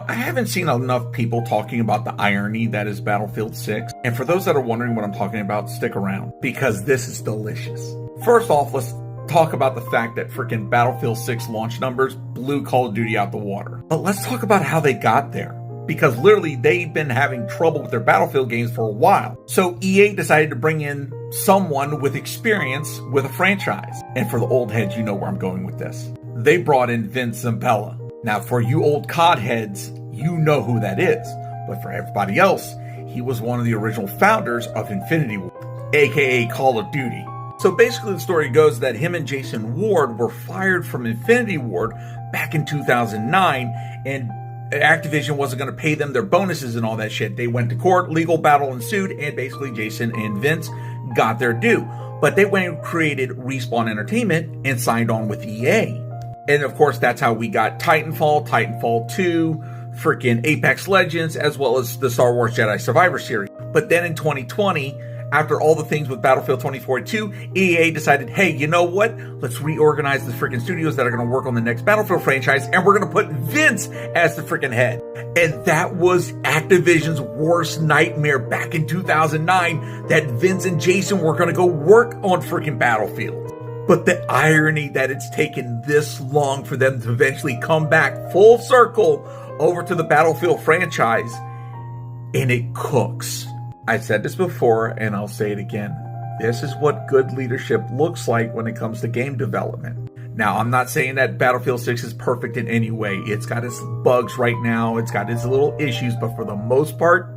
I haven't seen enough people talking about the irony that is Battlefield 6. And for those that are wondering what I'm talking about, stick around because this is delicious. First off, let's talk about the fact that freaking Battlefield 6 launch numbers blew Call of Duty out the water. But let's talk about how they got there. Because literally they've been having trouble with their Battlefield games for a while. So EA decided to bring in someone with experience with a franchise. And for the old heads, you know where I'm going with this. They brought in Vince Zampella. Now, for you old COD heads, you know who that is. But for everybody else, he was one of the original founders of Infinity Ward, aka Call of Duty. So basically the story goes that him and Jason Ward were fired from Infinity Ward back in 2009, and Activision wasn't going to pay them their bonuses and all that shit. They went to court, legal battle ensued, and basically Jason and Vince got their due. But they went and created Respawn Entertainment and signed on with EA. And of course, that's how we got Titanfall, Titanfall 2, freaking Apex Legends, as well as the Star Wars Jedi Survivor series. But then in 2020, after all the things with Battlefield 2042, EA decided, hey, you know what? Let's reorganize the freaking studios that are going to work on the next Battlefield franchise, and we're going to put Vince as the freaking head. And that was Activision's worst nightmare back in 2009, that Vince and Jason were going to go work on freaking Battlefield. But the irony that it's taken this long for them to eventually come back full circle over to the Battlefield franchise, and it cooks. I said this before, and I'll say it again. This is what good leadership looks like when it comes to game development. Now, I'm not saying that Battlefield 6 is perfect in any way. It's got its bugs right now. It's got its little issues, but for the most part,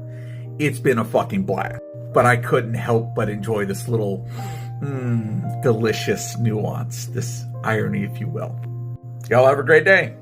it's been a fucking blast. But I couldn't help but enjoy this little delicious nuance, this irony, if you will. Y'all have a great day.